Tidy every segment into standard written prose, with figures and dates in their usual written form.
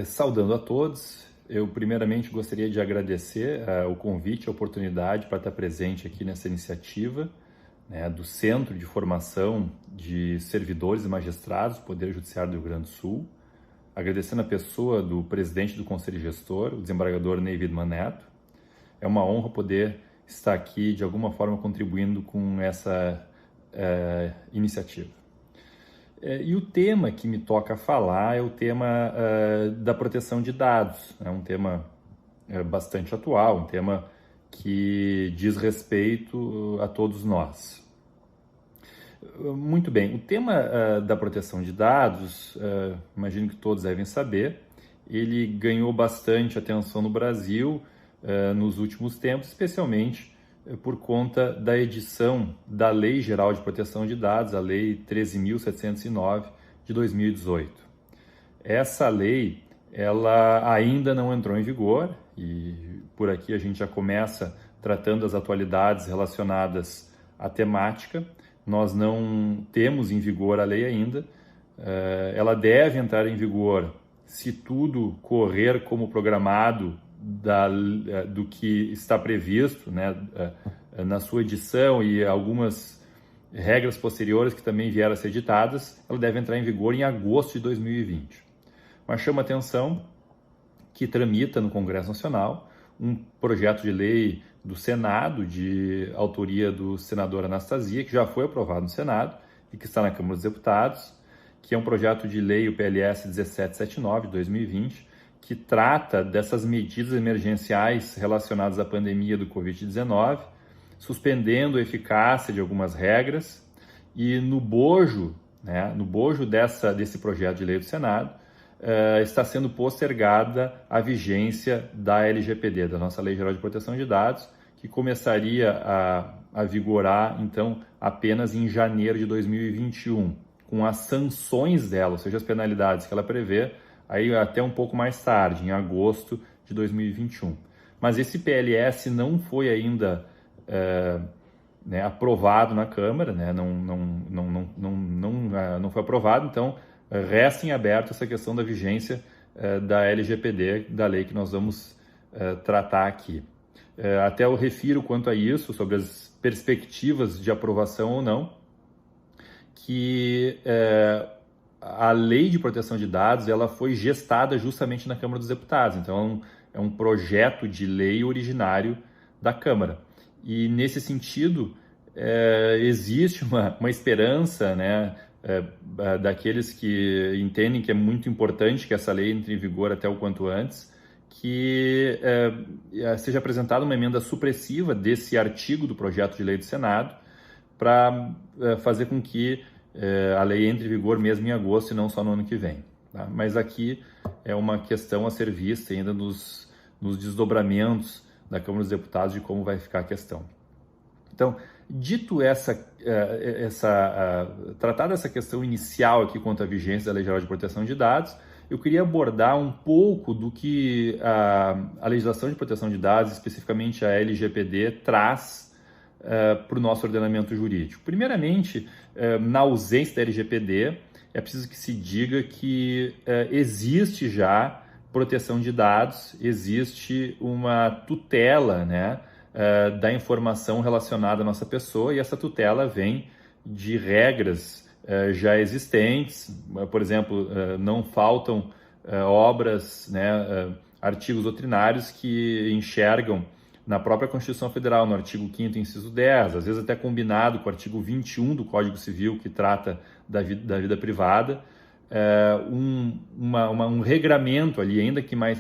Saudando a todos, eu primeiramente gostaria de agradecer o convite, a oportunidade para estar presente aqui nessa iniciativa, né, do Centro de Formação de Servidores e Magistrados do Poder Judiciário do Rio Grande do Sul, agradecendo a pessoa do presidente do Conselho Gestor, o desembargador Ney Widmann Neto. É uma honra poder estar aqui, de alguma forma, contribuindo com essa iniciativa. E o tema que me toca falar é o tema da proteção de dados. É um tema bastante atual, um tema que diz respeito a todos nós. Muito bem, o tema da proteção de dados, imagino que todos devem saber, ele ganhou bastante atenção no Brasil nos últimos tempos, especialmente por conta da edição da Lei Geral de Proteção de Dados, a Lei 13.709 de 2018. Essa lei, ela ainda não entrou em vigor e por aqui a gente já começa tratando as atualidades relacionadas à temática. Nós não temos em vigor a lei ainda. Ela deve entrar em vigor se tudo correr como programado do que está previsto, né, na sua edição e algumas regras posteriores que também vieram a ser editadas. Ela deve entrar em vigor em agosto de 2020. Mas chama atenção que tramita no Congresso Nacional um projeto de lei do Senado, de autoria do senador Anastasia, que já foi aprovado no Senado e que está na Câmara dos Deputados, que é um projeto de lei, o PLS 1779, de 2020, que trata dessas medidas emergenciais relacionadas à pandemia do Covid-19, suspendendo a eficácia de algumas regras, e no bojo desse projeto de lei do Senado, está sendo postergada a vigência da LGPD, da nossa Lei Geral de Proteção de Dados, que começaria a vigorar, então, apenas em janeiro de 2021, com as sanções dela, ou seja, as penalidades que ela prevê, aí até um pouco mais tarde, em agosto de 2021. Mas esse PLS não foi ainda aprovado na Câmara, né? Não foi aprovado, então resta em aberto essa questão da vigência da LGPD, da lei que nós vamos tratar aqui. Até eu refiro quanto a isso, sobre as perspectivas de aprovação ou não, que a Lei de Proteção de Dados ela foi gestada justamente na Câmara dos Deputados, então é um projeto de lei originário da Câmara. E nesse sentido, existe uma esperança, né, daqueles que entendem que é muito importante que essa lei entre em vigor até o quanto antes, que seja apresentada uma emenda supressiva desse artigo do projeto de lei do Senado para fazer com que a lei entre em vigor mesmo em agosto e não só no ano que vem. Tá? Mas aqui é uma questão a ser vista ainda nos desdobramentos da Câmara dos Deputados de como vai ficar a questão. Então, dito tratada essa questão inicial aqui quanto à vigência da Lei Geral de Proteção de Dados, eu queria abordar um pouco do que a legislação de proteção de dados, especificamente a LGPD, traz para o nosso ordenamento jurídico. Primeiramente, na ausência da LGPD, é preciso que se diga que existe já proteção de dados, existe uma tutela, né, da informação relacionada à nossa pessoa, e essa tutela vem de regras já existentes. Por exemplo, não faltam obras, né, artigos doutrinários que enxergam na própria Constituição Federal, no artigo 5º, inciso 10, às vezes até combinado com o artigo 21 do Código Civil, que trata da vida privada, um regramento ali,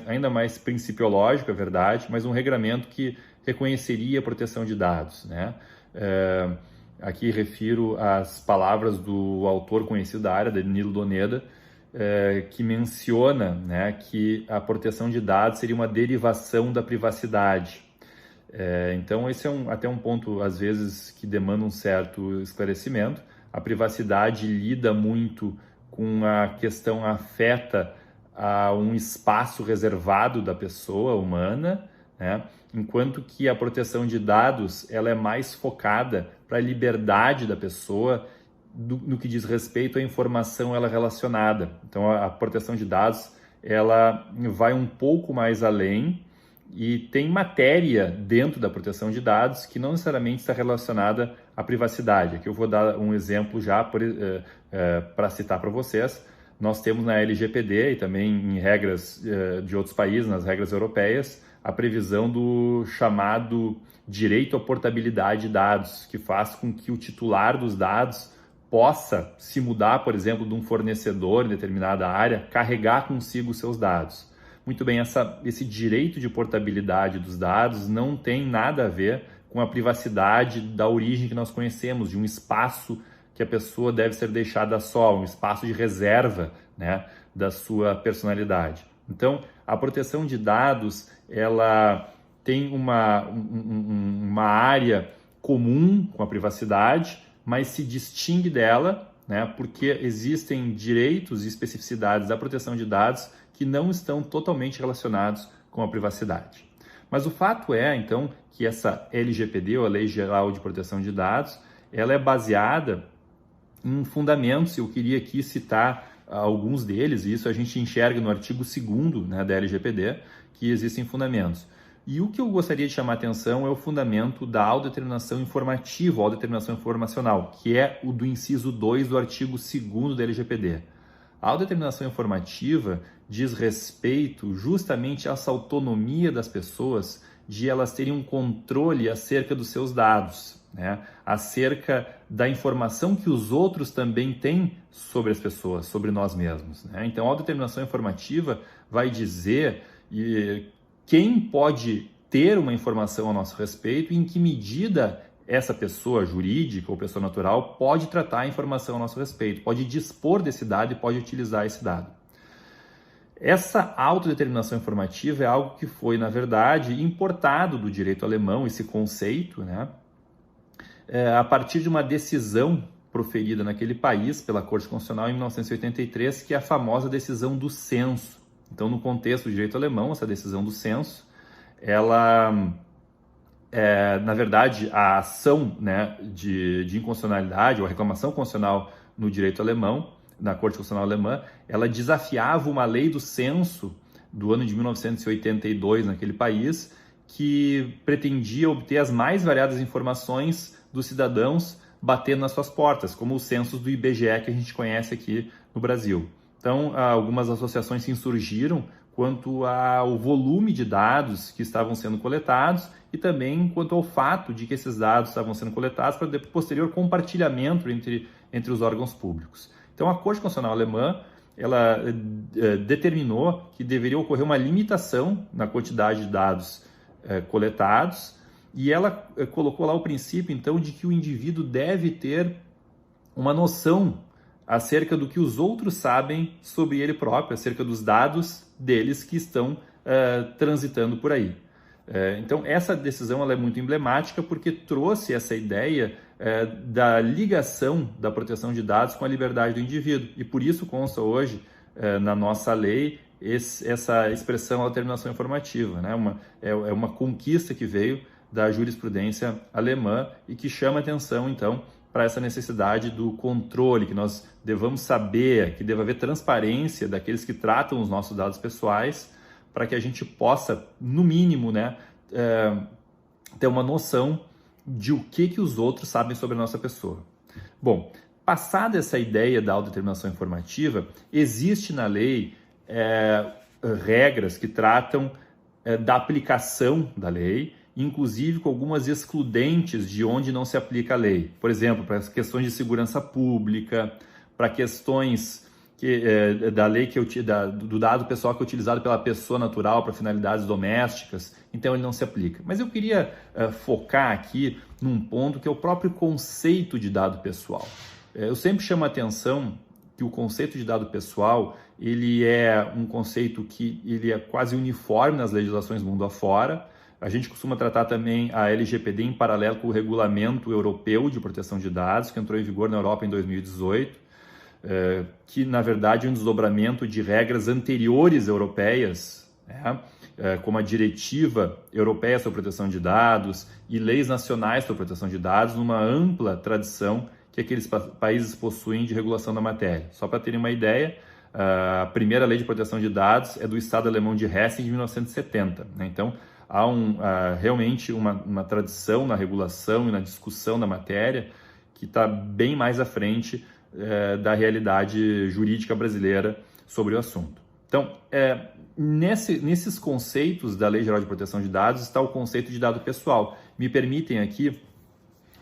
ainda mais principiológico, é verdade, mas um regramento que reconheceria a proteção de dados, né? Aqui refiro às palavras do autor conhecido da área, Danilo Doneda, que menciona, né, que a proteção de dados seria uma derivação da privacidade. Então, esse é até um ponto, às vezes, que demanda um certo esclarecimento. A privacidade lida muito com a questão afeta a um espaço reservado da pessoa humana, né? Enquanto que a proteção de dados ela é mais focada para a liberdade da pessoa no que diz respeito à informação ela relacionada. Então, a proteção de dados ela vai um pouco mais além e tem matéria dentro da proteção de dados que não necessariamente está relacionada à privacidade. Aqui eu vou dar um exemplo já para citar para vocês. Nós temos na LGPD e também em regras de outros países, nas regras europeias, a previsão do chamado direito à portabilidade de dados, que faz com que o titular dos dados possa se mudar, por exemplo, de um fornecedor em determinada área, carregar consigo os seus dados. Muito bem, esse direito de portabilidade dos dados não tem nada a ver com a privacidade da origem que nós conhecemos, de um espaço que a pessoa deve ser deixada só, um espaço de reserva, né, da sua personalidade. Então, a proteção de dados, ela tem uma área comum com a privacidade, mas se distingue dela, né, porque existem direitos e especificidades da proteção de dados que não estão totalmente relacionados com a privacidade. Mas o fato é, então, que essa LGPD, ou a Lei Geral de Proteção de Dados, ela é baseada em fundamentos. Eu queria aqui citar alguns deles, e isso a gente enxerga no artigo 2º, né, da LGPD, que existem fundamentos. E o que eu gostaria de chamar a atenção é o fundamento da autodeterminação informativa, autodeterminação informacional, que é o do inciso 2 do artigo 2º da LGPD. A autodeterminação informativa diz respeito justamente a essa autonomia das pessoas de elas terem um controle acerca dos seus dados, né? Acerca da informação que os outros também têm sobre as pessoas, sobre nós mesmos, né? Então, a autodeterminação informativa vai dizer quem pode ter uma informação a nosso respeito e em que medida essa pessoa jurídica ou pessoa natural pode tratar a informação a nosso respeito, pode dispor desse dado e pode utilizar esse dado. Essa autodeterminação informativa é algo que foi, na verdade, importado do direito alemão, esse conceito, né? A partir de uma decisão proferida naquele país pela Corte Constitucional em 1983, que é a famosa decisão do censo. Então, no contexto do direito alemão, essa decisão do censo, ela, na verdade, a ação, né, de inconstitucionalidade ou a reclamação constitucional no direito alemão, na Corte Constitucional Alemã, ela desafiava uma lei do censo do ano de 1982 naquele país, que pretendia obter as mais variadas informações dos cidadãos batendo nas suas portas, como os censos do IBGE que a gente conhece aqui no Brasil. Então, algumas associações se insurgiram quanto ao volume de dados que estavam sendo coletados e também quanto ao fato de que esses dados estavam sendo coletados para posterior compartilhamento entre os órgãos públicos. Então, a Corte Constitucional Alemã, ela determinou que deveria ocorrer uma limitação na quantidade de dados coletados, e ela colocou lá o princípio, então, de que o indivíduo deve ter uma noção acerca do que os outros sabem sobre ele próprio, acerca dos dados deles que estão transitando por aí. Então, essa decisão ela é muito emblemática porque trouxe essa ideia da ligação da proteção de dados com a liberdade do indivíduo. E por isso consta hoje na nossa lei essa expressão autodeterminação informativa, né? É uma conquista que veio da jurisprudência alemã e que chama atenção, então, para essa necessidade do controle, que nós devamos saber, que deve haver transparência daqueles que tratam os nossos dados pessoais, para que a gente possa, no mínimo, né, ter uma noção de o que os outros sabem sobre a nossa pessoa. Bom, passada essa ideia da autodeterminação informativa, existe na lei regras que tratam da aplicação da lei, inclusive com algumas excludentes de onde não se aplica a lei. Por exemplo, para as questões de segurança pública, para questões da lei do dado pessoal que é utilizado pela pessoa natural para finalidades domésticas, então ele não se aplica. Mas eu queria focar aqui num ponto que é o próprio conceito de dado pessoal. Eu sempre chamo a atenção que o conceito de dado pessoal ele é um conceito que ele é quase uniforme nas legislações mundo afora. A gente costuma tratar também a LGPD em paralelo com o Regulamento Europeu de Proteção de Dados, que entrou em vigor na Europa em 2018, que, na verdade, é um desdobramento de regras anteriores europeias, né? Como a Diretiva Europeia sobre Proteção de Dados e leis nacionais sobre proteção de dados, numa ampla tradição que aqueles países possuem de regulação da matéria. Só para terem uma ideia, A primeira lei de proteção de dados é do Estado alemão de Hessen, de 1970. Né? Então, há realmente uma tradição na regulação e na discussão da matéria que está bem mais à frente da realidade jurídica brasileira sobre o assunto. Então, nesses conceitos da Lei Geral de Proteção de Dados está o conceito de dado pessoal. Me permitem aqui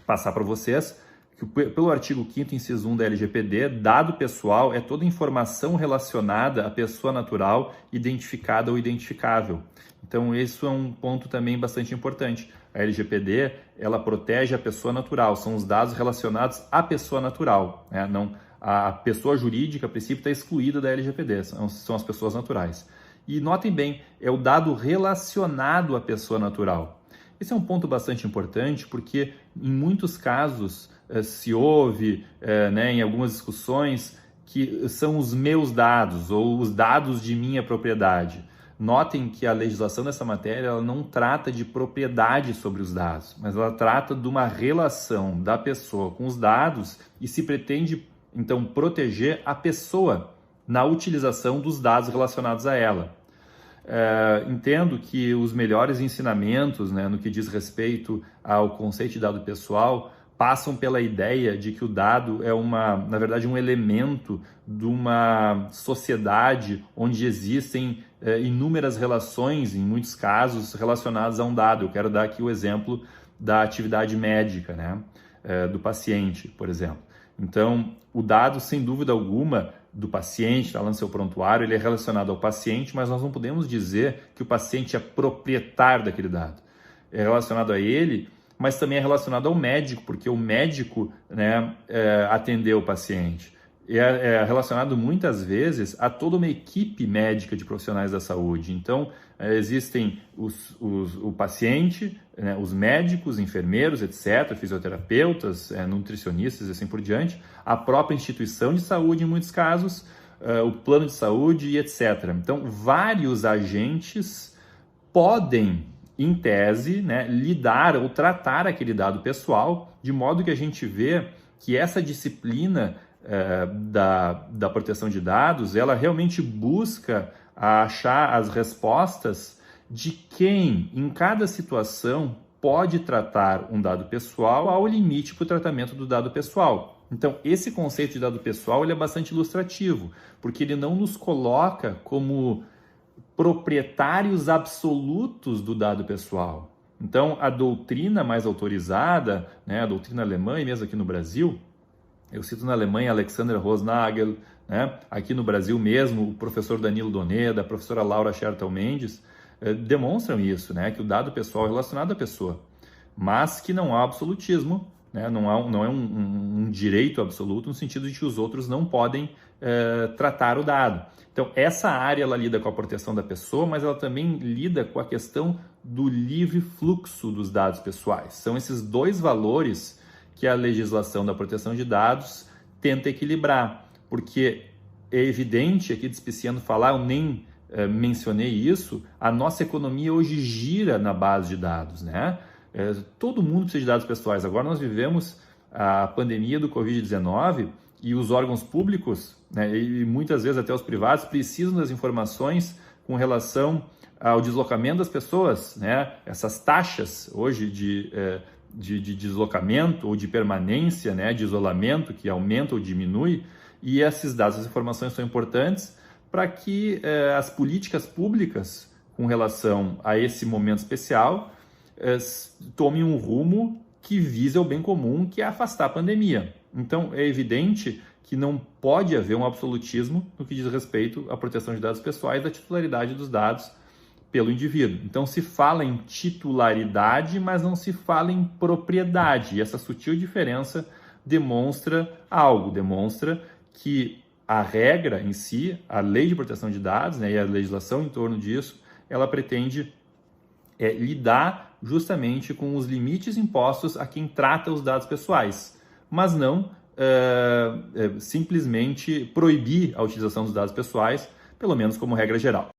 passar para vocês que pelo artigo 5º, inciso 1 da LGPD, dado pessoal é toda informação relacionada à pessoa natural, identificada ou identificável. Então, isso é um ponto também bastante importante. A LGPD, ela protege a pessoa natural, são os dados relacionados à pessoa natural, né? Não, a pessoa jurídica, a princípio, está excluída da LGPD, são as pessoas naturais. E notem bem, é o dado relacionado à pessoa natural. Esse é um ponto bastante importante porque, em muitos casos, se ouve em algumas discussões que são os meus dados ou os dados de minha propriedade. Notem que a legislação dessa matéria ela não trata de propriedade sobre os dados, mas ela trata de uma relação da pessoa com os dados e se pretende, então, proteger a pessoa na utilização dos dados relacionados a ela. Entendo que os melhores ensinamentos, no que diz respeito ao conceito de dado pessoal passam pela ideia de que o dado é na verdade, um elemento de uma sociedade onde existem inúmeras relações, em muitos casos, relacionadas a um dado. Eu quero dar aqui o exemplo da atividade médica, do paciente, por exemplo. Então, o dado, sem dúvida alguma, do paciente, está lá no seu prontuário, ele é relacionado ao paciente, mas nós não podemos dizer que o paciente é proprietário daquele dado. É relacionado a ele, mas também é relacionado ao médico, porque o médico atendeu o paciente. É relacionado muitas vezes a toda uma equipe médica de profissionais da saúde. Então, existem o paciente, os médicos, enfermeiros, etc., fisioterapeutas, nutricionistas e assim por diante, a própria instituição de saúde, em muitos casos, o plano de saúde e etc. Então, vários agentes podem, em tese, lidar ou tratar aquele dado pessoal, de modo que a gente vê que essa disciplina da proteção de dados, ela realmente busca achar as respostas de quem, em cada situação, pode tratar um dado pessoal ao limite para o tratamento do dado pessoal. Então, esse conceito de dado pessoal ele é bastante ilustrativo, porque ele não nos coloca como proprietários absolutos do dado pessoal. Então, a doutrina mais autorizada, a doutrina alemã e mesmo aqui no Brasil, eu cito na Alemanha Alexander Rosnagel, aqui no Brasil mesmo o professor Danilo Doneda, a professora Laura Schertel Mendes, demonstram isso, que o dado pessoal é relacionado à pessoa, mas que não há absolutismo, não é um direito absoluto no sentido de que os outros não podem tratar o dado. Então, essa área ela lida com a proteção da pessoa, mas ela também lida com a questão do livre fluxo dos dados pessoais. São esses dois valores que a legislação da proteção de dados tenta equilibrar, porque é evidente, aqui despiciando falar, eu nem mencionei isso, a nossa economia hoje gira na base de dados, todo mundo precisa de dados pessoais. Agora nós vivemos a pandemia do Covid-19 e os órgãos públicos, e muitas vezes até os privados, precisam das informações com relação ao deslocamento das pessoas, essas taxas hoje de deslocamento ou de permanência, de isolamento, que aumenta ou diminui, e esses dados, essas informações são importantes para que as políticas públicas com relação a esse momento especial tomem um rumo que visa o bem comum, que é afastar a pandemia. Então, é evidente que não pode haver um absolutismo no que diz respeito à proteção de dados pessoais, da titularidade dos dados pelo indivíduo. Então, se fala em titularidade, mas não se fala em propriedade. E essa sutil diferença demonstra algo, demonstra que a regra em si, a lei de proteção de dados, e a legislação em torno disso, ela pretende lidar justamente com os limites impostos a quem trata os dados pessoais, mas não simplesmente proibir a utilização dos dados pessoais, pelo menos como regra geral.